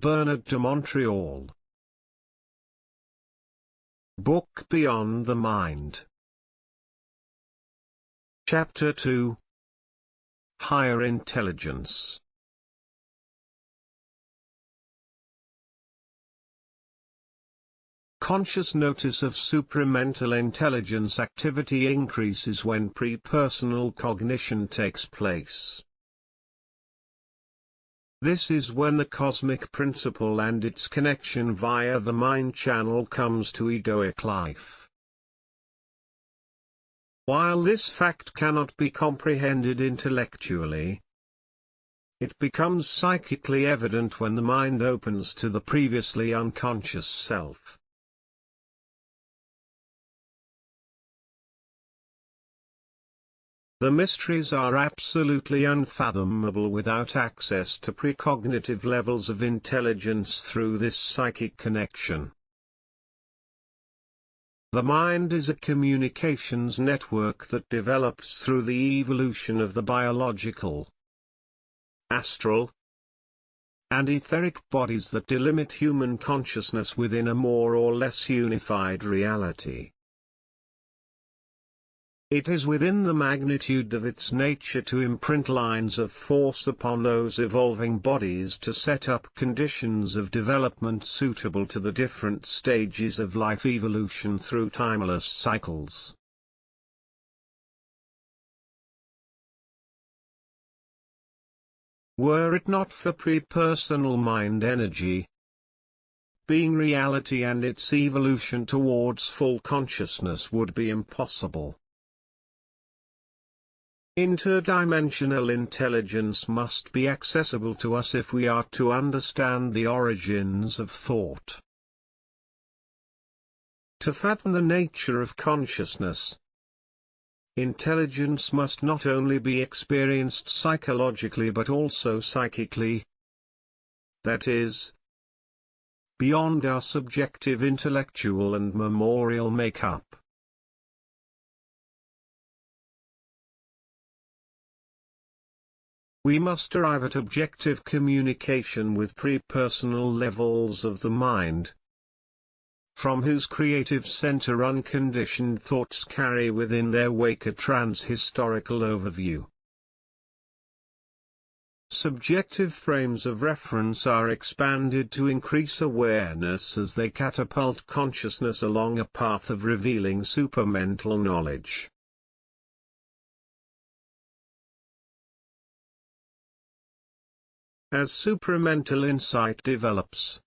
Bernard de Montreal. Book Beyond the Mind. Chapter 2. Higher Intelligence. Conscious notice of supramental intelligence activity increases when pre-personal cognition takes place. This is when the cosmic principle and its connection via the mind channel comes to egoic life. While this fact cannot be comprehended intellectually, it becomes psychically evident when the mind opens to the previously unconscious self. The mysteries are absolutely unfathomable without access to precognitive levels of intelligence through this psychic connection. The mind is a communications network that develops through the evolution of the biological, astral, and etheric bodies that delimit human consciousness within a more or less unified reality. It is within the magnitude of its nature to imprint lines of force upon those evolving bodies to set up conditions of development suitable to the different stages of life evolution through timeless cycles. Were it not for pre-personal mind energy, being reality and its evolution towards full consciousness would be impossible. Interdimensional intelligence must be accessible to us if we are to understand the origins of thought. To fathom the nature of consciousness, intelligence must not only be experienced psychologically but also psychically, that is, beyond our subjective intellectual and memorial makeup. We must arrive at objective communication with pre-personal levels of the mind, from whose creative center unconditioned thoughts carry within their wake a trans-historical overview. Subjective frames of reference are expanded to increase awareness as they catapult consciousness along a path of revealing supramental knowledge. As supramental insight develops,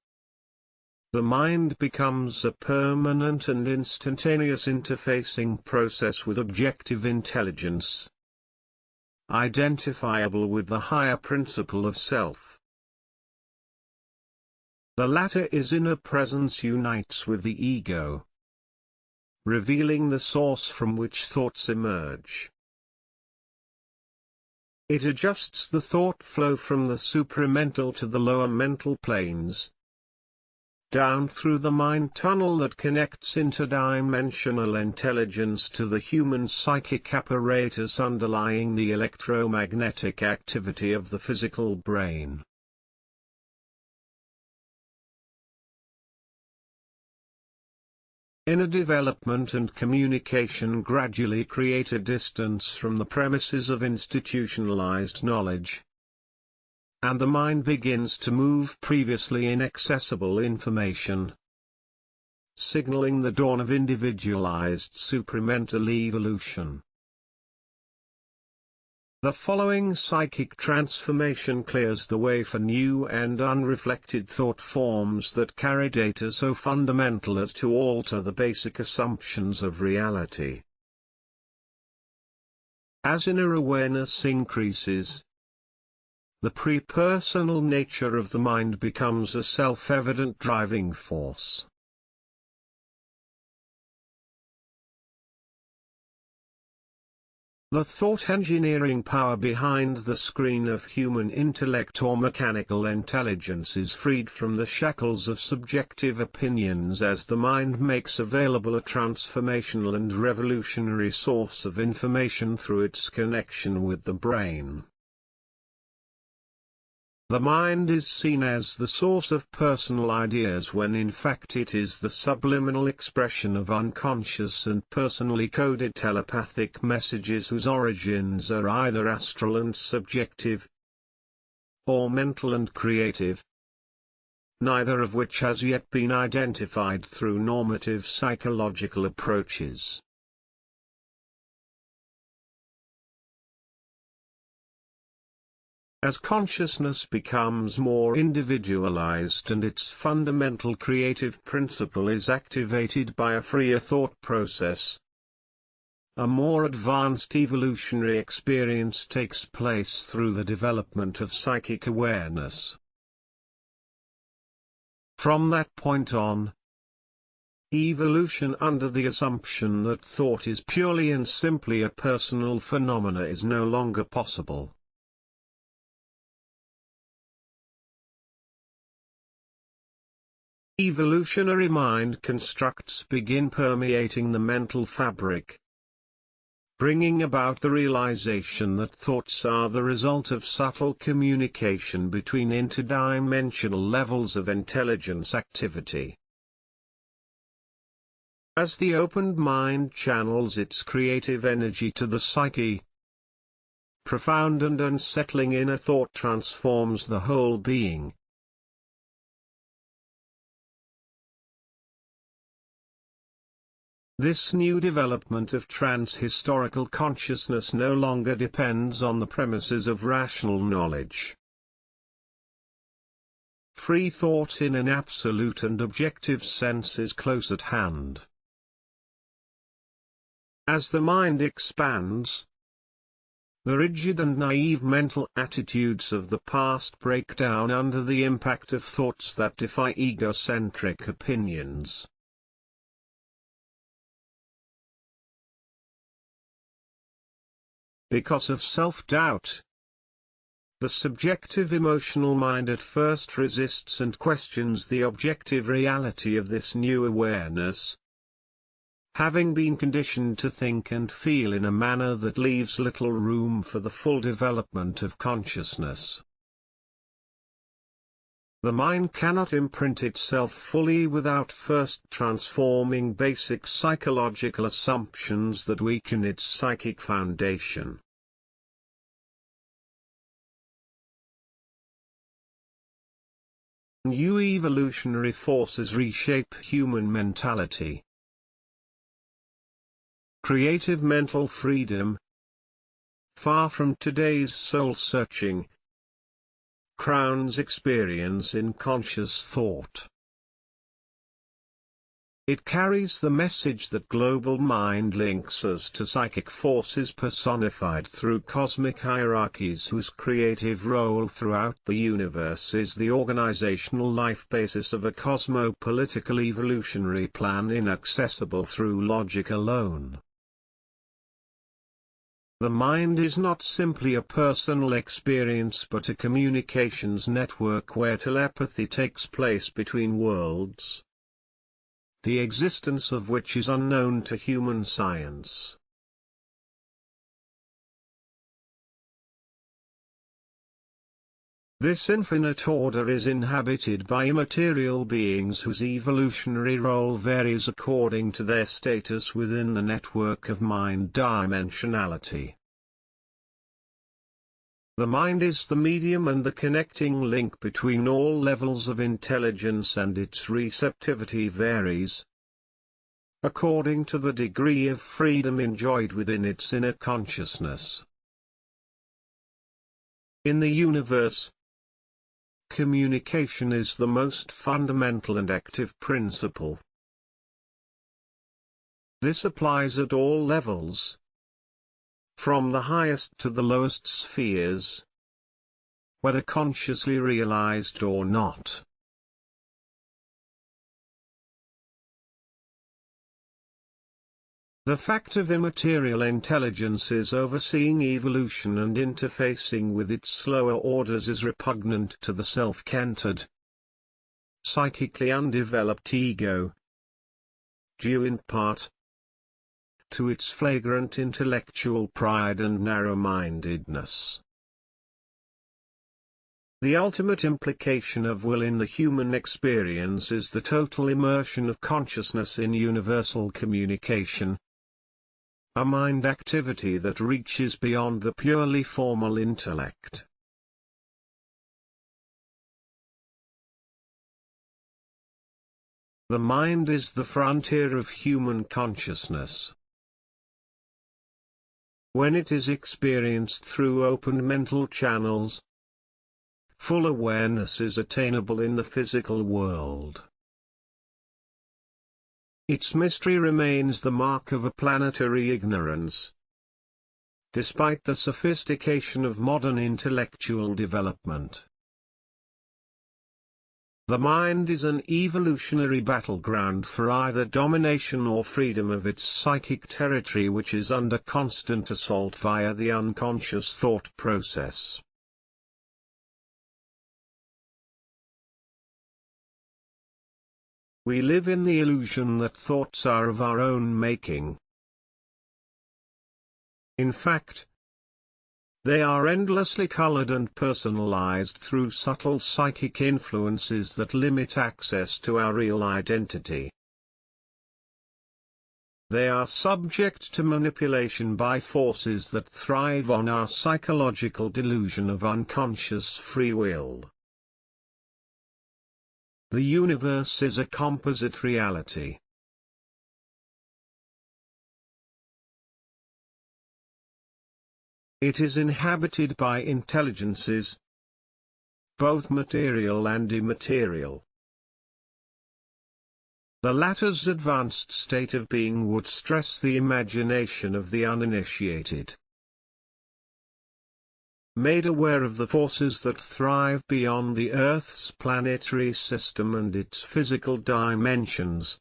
the mind becomes a permanent and instantaneous interfacing process with objective intelligence, identifiable with the higher principle of self. The latter is inner presence unites with the ego, revealing the source from which thoughts emerge. It adjusts the thought flow from the supramental to the lower mental planes, down through the mind tunnel that connects interdimensional intelligence to the human psychic apparatus underlying the electromagnetic activity of the physical brain. Inner development and communication gradually create a distance from the premises of institutionalized knowledge, and the mind begins to move previously inaccessible information, signaling the dawn of individualized supramental evolution. The following psychic transformation clears the way for new and unreflected thought forms that carry data so fundamental as to alter the basic assumptions of reality. As inner awareness increases, the pre-personal nature of the mind becomes a self-evident driving force. The thought engineering power behind the screen of human intellect or mechanical intelligence is freed from the shackles of subjective opinions as the mind makes available a transformational and revolutionary source of information through its connection with the brain. The mind is seen as the source of personal ideas when in fact it is the subliminal expression of unconscious and personally coded telepathic messages whose origins are either astral and subjective, or mental and creative, neither of which has yet been identified through normative psychological approaches. As consciousness becomes more individualized and its fundamental creative principle is activated by a freer thought process, a more advanced evolutionary experience takes place through the development of psychic awareness. From that point on, evolution under the assumption that thought is purely and simply a personal phenomena is no longer possible. Evolutionary mind constructs begin permeating the mental fabric, bringing about the realization that thoughts are the result of subtle communication between interdimensional levels of intelligence activity. As the opened mind channels its creative energy to the psyche, profound and unsettling inner thought transforms the whole being. This new development of trans-historical consciousness no longer depends on the premises of rational knowledge. Free thought in an absolute and objective sense is close at hand. As the mind expands, the rigid and naive mental attitudes of the past break down under the impact of thoughts that defy egocentric opinions. Because of self-doubt, the subjective emotional mind at first resists and questions the objective reality of this new awareness, having been conditioned to think and feel in a manner that leaves little room for the full development of consciousness. The mind cannot imprint itself fully without first transforming basic psychological assumptions that weaken its psychic foundation. New evolutionary forces reshape human mentality. Creative mental freedom, far from today's soul-searching, crowns experience in conscious thought. It carries the message that global mind links us to psychic forces personified through cosmic hierarchies whose creative role throughout the universe is the organizational life basis of a cosmopolitical evolutionary plan inaccessible through logic alone. The mind is not simply a personal experience but a communications network where telepathy takes place between worlds, the existence of which is unknown to human science. This infinite order is inhabited by immaterial beings whose evolutionary role varies according to their status within the network of mind dimensionality. The mind is the medium and the connecting link between all levels of intelligence, and its receptivity varies according to the degree of freedom enjoyed within its inner consciousness. In the universe, communication is the most fundamental and active principle. This applies at all levels, from the highest to the lowest spheres, whether consciously realized or not. The fact of immaterial intelligences overseeing evolution and interfacing with its slower orders is repugnant to the self-centered, psychically undeveloped ego, due in part to its flagrant intellectual pride and narrow-mindedness. The ultimate implication of will in the human experience is the total immersion of consciousness in universal communication, a mind activity that reaches beyond the purely formal intellect. The mind is the frontier of human consciousness. When it is experienced through open mental channels, full awareness is attainable in the physical world. Its mystery remains the mark of a planetary ignorance. Despite the sophistication of modern intellectual development, the mind is an evolutionary battleground for either domination or freedom of its psychic territory, which is under constant assault via the unconscious thought process. We live in the illusion that thoughts are of our own making. In fact, they are endlessly colored and personalized through subtle psychic influences that limit access to our real identity. They are subject to manipulation by forces that thrive on our psychological delusion of unconscious free will. The universe is a composite reality. It is inhabited by intelligences, both material and immaterial. The latter's advanced state of being would stress the imagination of the uninitiated. Made aware of the forces that thrive beyond the Earth's planetary system and its physical dimensions,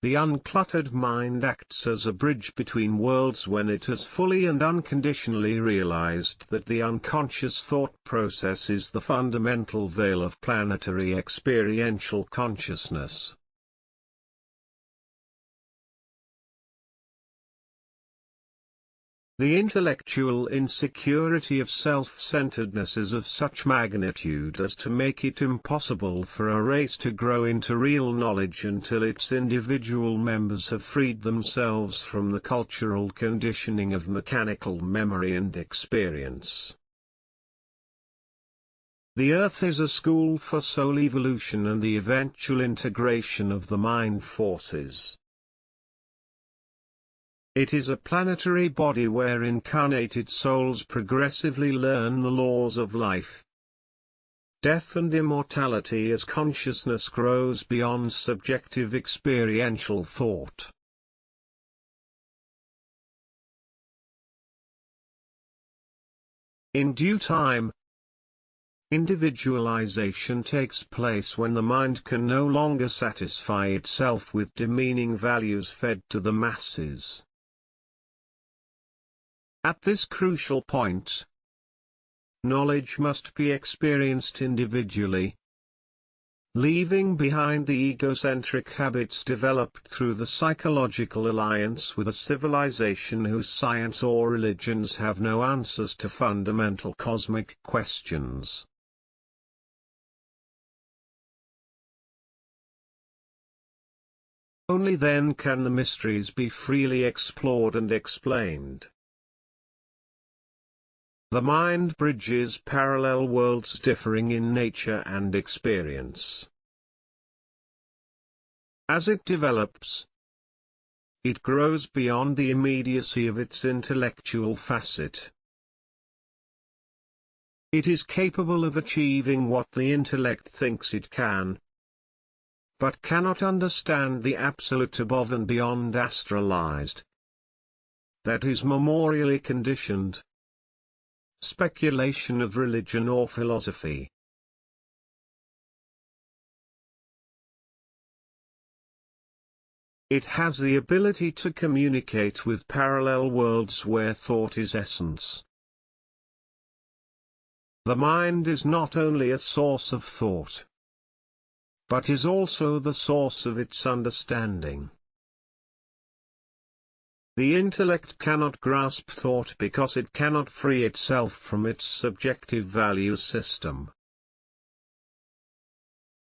the uncluttered mind acts as a bridge between worlds when it has fully and unconditionally realized that the unconscious thought process is the fundamental veil of planetary experiential consciousness. The intellectual insecurity of self-centeredness is of such magnitude as to make it impossible for a race to grow into real knowledge until its individual members have freed themselves from the cultural conditioning of mechanical memory and experience. The Earth is a school for soul evolution and the eventual integration of the mind forces. It is a planetary body where incarnated souls progressively learn the laws of life, death and immortality as consciousness grows beyond subjective experiential thought. In due time, individualization takes place when the mind can no longer satisfy itself with demeaning values fed to the masses. At this crucial point, knowledge must be experienced individually, leaving behind the egocentric habits developed through the psychological alliance with a civilization whose science or religions have no answers to fundamental cosmic questions. Only then can the mysteries be freely explored and explained. The mind bridges parallel worlds differing in nature and experience. As it develops, it grows beyond the immediacy of its intellectual facet. It is capable of achieving what the intellect thinks it can, but cannot understand the absolute above and beyond astralized, that is memorially conditioned, speculation of religion or philosophy. It has the ability to communicate with parallel worlds where thought is essence. The mind is not only a source of thought, but is also the source of its understanding. The intellect cannot grasp thought because it cannot free itself from its subjective value system.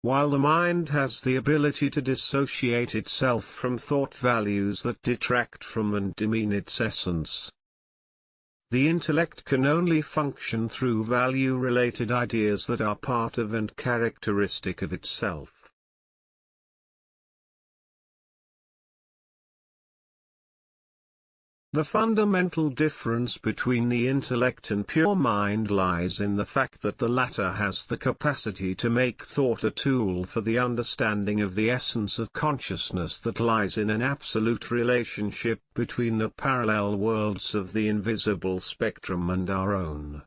While the mind has the ability to dissociate itself from thought values that detract from and demean its essence, the intellect can only function through value-related ideas that are part of and characteristic of itself. The fundamental difference between the intellect and pure mind lies in the fact that the latter has the capacity to make thought a tool for the understanding of the essence of consciousness that lies in an absolute relationship between the parallel worlds of the invisible spectrum and our own.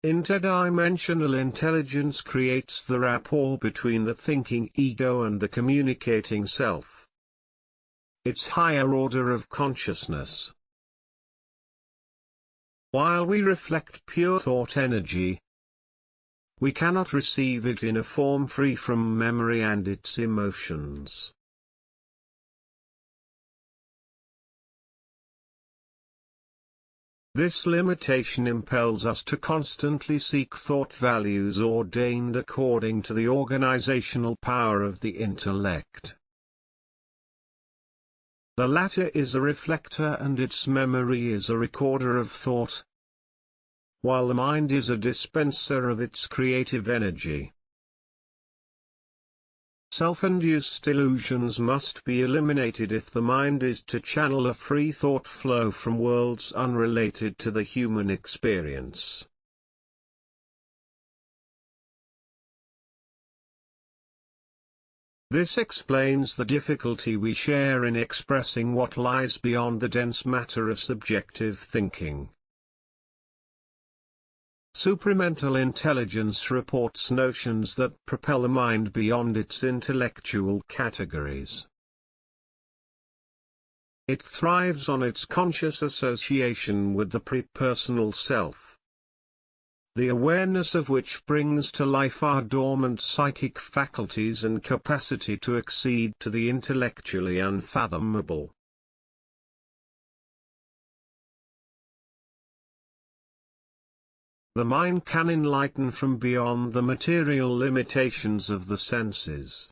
Interdimensional intelligence creates the rapport between the thinking ego and the communicating self, its higher order of consciousness. While we reflect pure thought energy, we cannot receive it in a form free from memory and its emotions. This limitation impels us to constantly seek thought values ordained according to the organizational power of the intellect. The latter is a reflector and its memory is a recorder of thought, while the mind is a dispenser of its creative energy. Self-induced illusions must be eliminated if the mind is to channel a free thought flow from worlds unrelated to the human experience. This explains the difficulty we share in expressing what lies beyond the dense matter of subjective thinking. Supramental intelligence reports notions that propel the mind beyond its intellectual categories. It thrives on its conscious association with the pre-personal self, the awareness of which brings to life our dormant psychic faculties and capacity to accede to the intellectually unfathomable. The mind can enlighten from beyond the material limitations of the senses.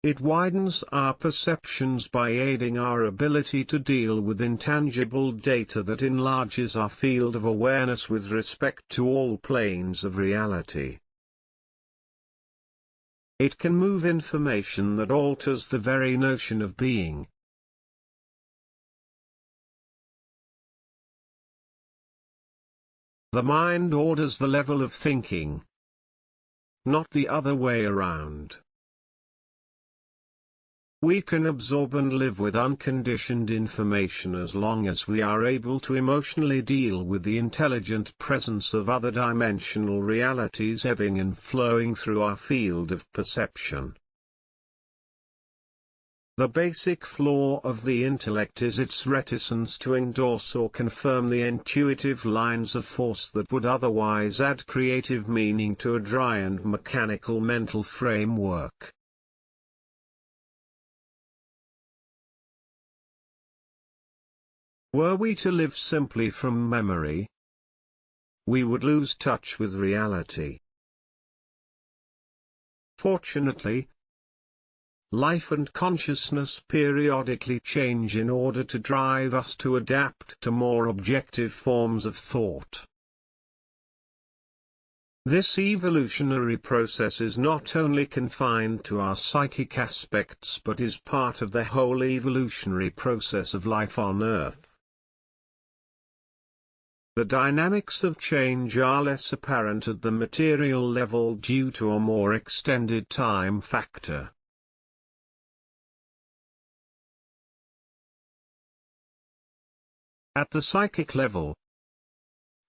It widens our perceptions by aiding our ability to deal with intangible data that enlarges our field of awareness with respect to all planes of reality. It can move information that alters the very notion of being. The mind orders the level of thinking, not the other way around. We can absorb and live with unconditioned information as long as we are able to emotionally deal with the intelligent presence of other dimensional realities ebbing and flowing through our field of perception. The basic flaw of the intellect is its reticence to endorse or confirm the intuitive lines of force that would otherwise add creative meaning to a dry and mechanical mental framework. Were we to live simply from memory, we would lose touch with reality. Fortunately, life and consciousness periodically change in order to drive us to adapt to more objective forms of thought. This evolutionary process is not only confined to our psychic aspects but is part of the whole evolutionary process of life on Earth. The dynamics of change are less apparent at the material level due to a more extended time factor. At the psychic level,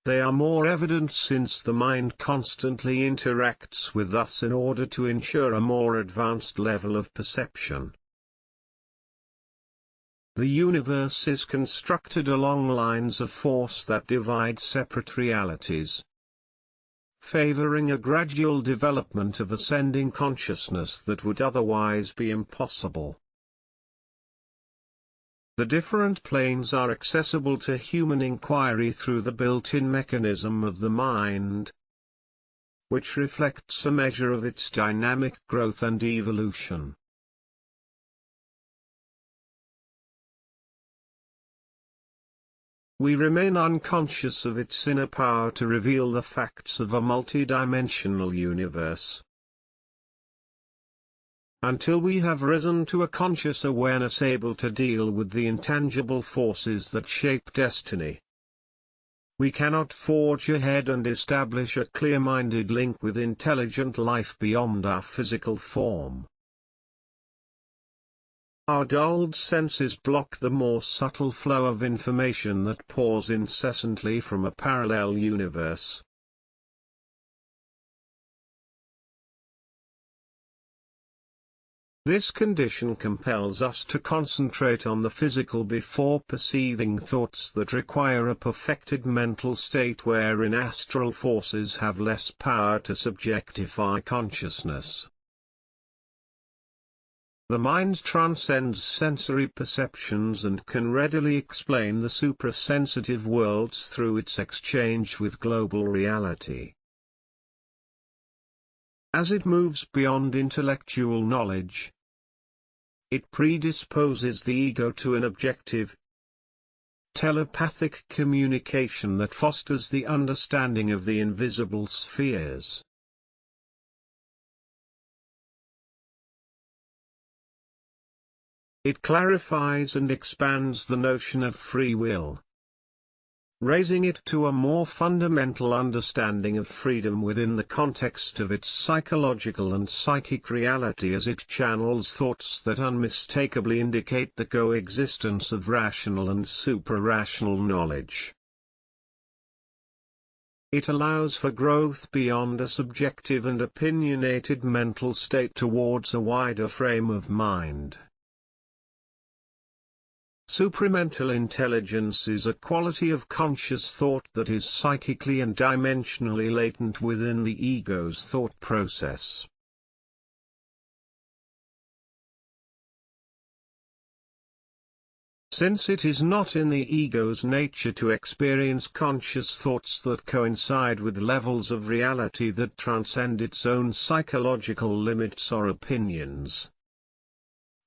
they are more evident since the mind constantly interacts with us in order to ensure a more advanced level of perception. The universe is constructed along lines of force that divide separate realities, favoring a gradual development of ascending consciousness that would otherwise be impossible. The different planes are accessible to human inquiry through the built-in mechanism of the mind, which reflects a measure of its dynamic growth and evolution. We remain unconscious of its inner power to reveal the facts of a multidimensional universe. Until we have risen to a conscious awareness able to deal with the intangible forces that shape destiny, we cannot forge ahead and establish a clear-minded link with intelligent life beyond our physical form. Our dulled senses block the more subtle flow of information that pours incessantly from a parallel universe. This condition compels us to concentrate on the physical before perceiving thoughts that require a perfected mental state wherein astral forces have less power to subjectify consciousness. The mind transcends sensory perceptions and can readily explain the suprasensitive worlds through its exchange with global reality. As it moves beyond intellectual knowledge, it predisposes the ego to an objective, telepathic communication that fosters the understanding of the invisible spheres. It clarifies and expands the notion of free will, raising it to a more fundamental understanding of freedom within the context of its psychological and psychic reality as it channels thoughts that unmistakably indicate the coexistence of rational and suprarational knowledge. It allows for growth beyond a subjective and opinionated mental state towards a wider frame of mind. Supramental intelligence is a quality of conscious thought that is psychically and dimensionally latent within the ego's thought process. Since it is not in the ego's nature to experience conscious thoughts that coincide with levels of reality that transcend its own psychological limits or opinions,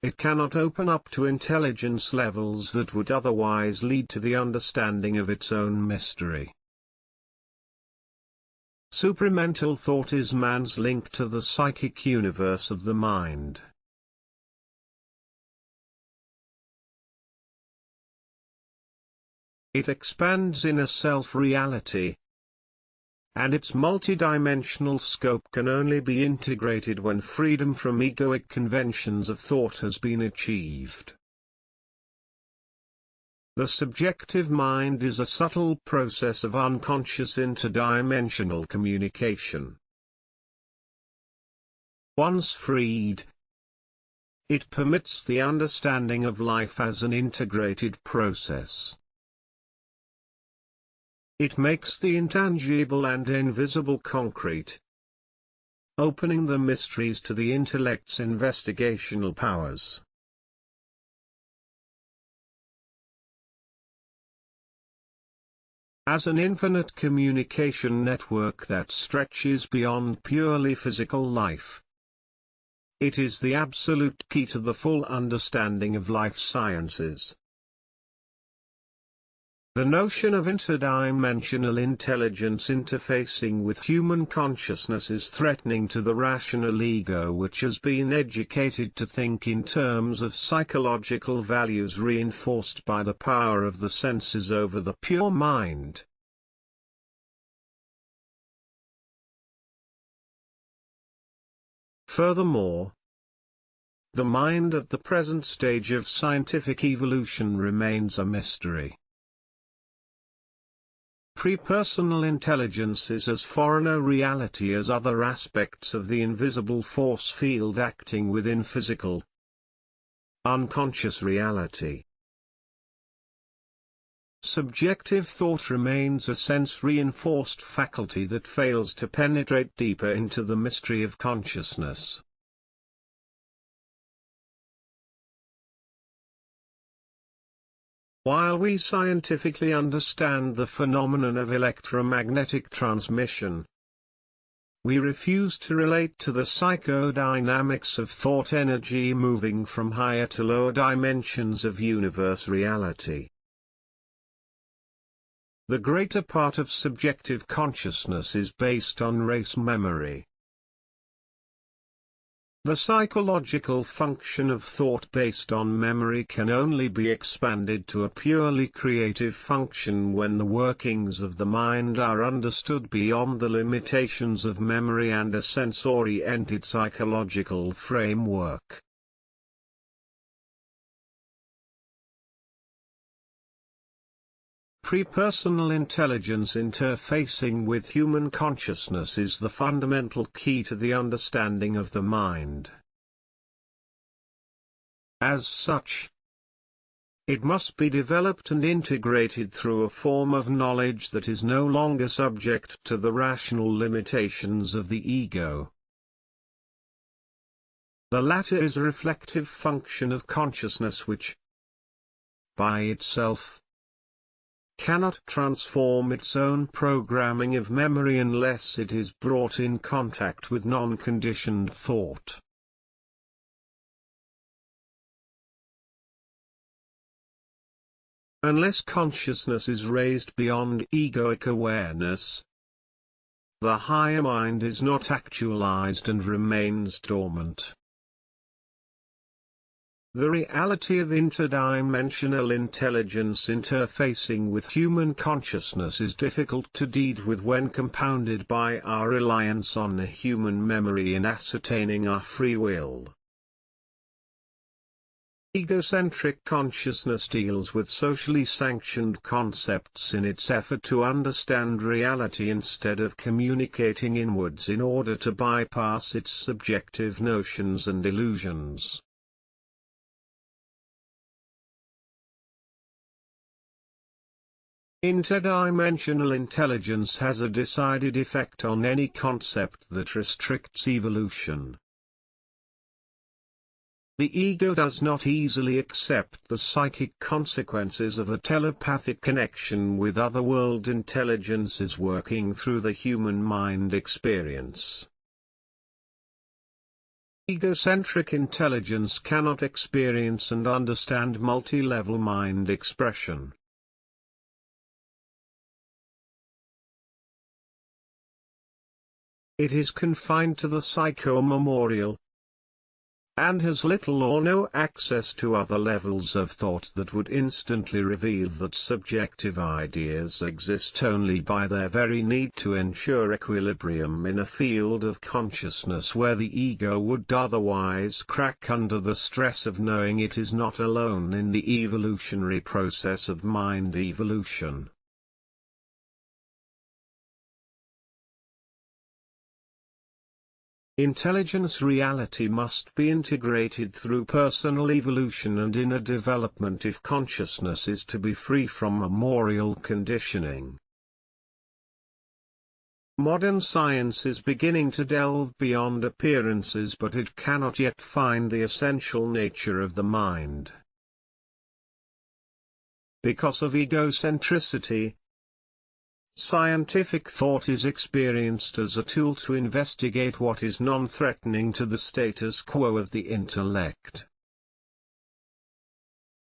it cannot open up to intelligence levels that would otherwise lead to the understanding of its own mystery. Supramental thought is man's link to the psychic universe of the mind. It expands inner self-reality, and its multidimensional scope can only be integrated when freedom from egoic conventions of thought has been achieved. The subjective mind is a subtle process of unconscious interdimensional communication. Once freed, it permits the understanding of life as an integrated process. It makes the intangible and invisible concrete, opening the mysteries to the intellect's investigational powers. As an infinite communication network that stretches beyond purely physical life, it is the absolute key to the full understanding of life sciences. The notion of interdimensional intelligence interfacing with human consciousness is threatening to the rational ego, which has been educated to think in terms of psychological values reinforced by the power of the senses over the pure mind. Furthermore, the mind at the present stage of scientific evolution remains a mystery. Pre-personal intelligence is as foreign a reality as other aspects of the invisible force field acting within physical, unconscious reality. Subjective thought remains a sense-reinforced faculty that fails to penetrate deeper into the mystery of consciousness. While we scientifically understand the phenomenon of electromagnetic transmission, we refuse to relate to the psychodynamics of thought energy moving from higher to lower dimensions of universe reality. The greater part of subjective consciousness is based on race memory. The psychological function of thought based on memory can only be expanded to a purely creative function when the workings of the mind are understood beyond the limitations of memory and a sense-oriented psychological framework. Prepersonal intelligence interfacing with human consciousness is the fundamental key to the understanding of the mind. As such, it must be developed and integrated through a form of knowledge that is no longer subject to the rational limitations of the ego. The latter is a reflective function of consciousness which, by itself, cannot transform its own programming of memory unless it is brought in contact with non-conditioned thought. Unless consciousness is raised beyond egoic awareness, the higher mind is not actualized and remains dormant. The reality of interdimensional intelligence interfacing with human consciousness is difficult to deal with when compounded by our reliance on a human memory in ascertaining our free will. Egocentric consciousness deals with socially sanctioned concepts in its effort to understand reality instead of communicating inwards in order to bypass its subjective notions and illusions. Interdimensional intelligence has a decided effect on any concept that restricts evolution. The ego does not easily accept the psychic consequences of a telepathic connection with otherworld intelligences working through the human mind experience. Egocentric intelligence cannot experience and understand multi-level mind expression. It is confined to the psycho-memorial, and has little or no access to other levels of thought that would instantly reveal that subjective ideas exist only by their very need to ensure equilibrium in a field of consciousness where the ego would otherwise crack under the stress of knowing it is not alone in the evolutionary process of mind evolution. Intelligence reality must be integrated through personal evolution and inner development if consciousness is to be free from memorial conditioning. Modern science is beginning to delve beyond appearances, but it cannot yet find the essential nature of the mind. Because of egocentricity, scientific thought is experienced as a tool to investigate what is non-threatening to the status quo of the intellect.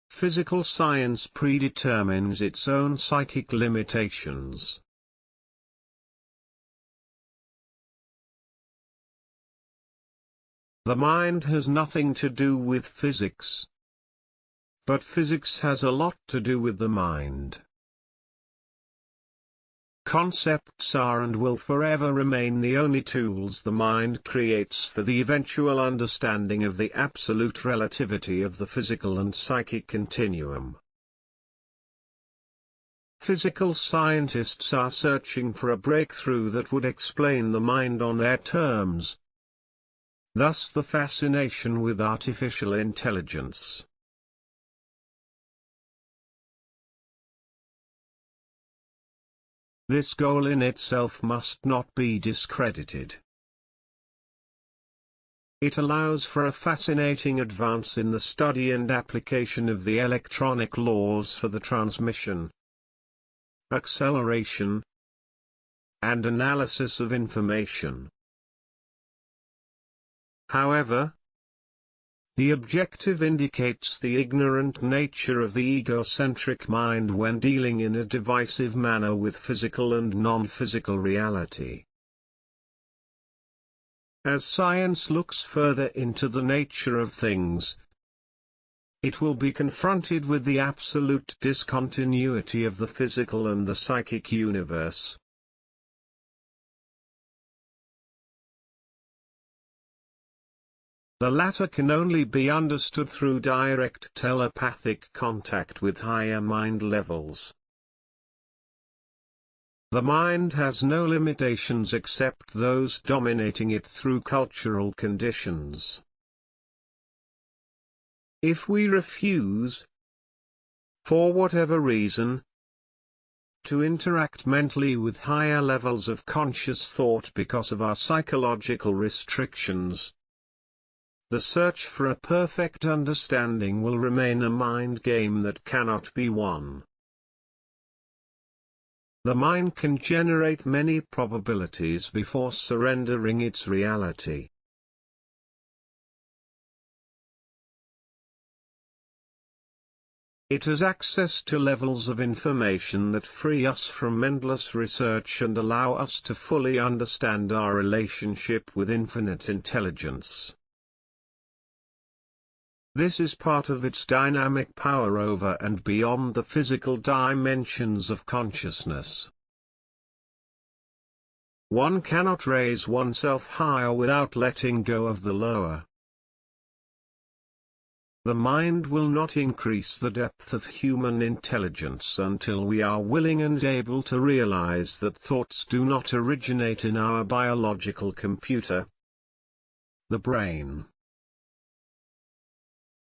Physical science predetermines its own psychic limitations. The mind has nothing to do with physics, but physics has a lot to do with the mind. Concepts are and will forever remain the only tools the mind creates for the eventual understanding of the absolute relativity of the physical and psychic continuum. Physical scientists are searching for a breakthrough that would explain the mind on their terms. Thus the fascination with artificial intelligence. This goal in itself must not be discredited. It allows for a fascinating advance in the study and application of the electronic laws for the transmission, acceleration, and analysis of information. However, the objective indicates the ignorant nature of the egocentric mind when dealing in a divisive manner with physical and non-physical reality. As science looks further into the nature of things, it will be confronted with the absolute discontinuity of the physical and the psychic universe. The latter can only be understood through direct telepathic contact with higher mind levels. The mind has no limitations except those dominating it through cultural conditions. If we refuse, for whatever reason, to interact mentally with higher levels of conscious thought because of our psychological restrictions, the search for a perfect understanding will remain a mind game that cannot be won. The mind can generate many probabilities before surrendering its reality. It has access to levels of information that free us from endless research and allow us to fully understand our relationship with infinite intelligence. This is part of its dynamic power over and beyond the physical dimensions of consciousness. One cannot raise oneself higher without letting go of the lower. The mind will not increase the depth of human intelligence until we are willing and able to realize that thoughts do not originate in our biological computer, the brain.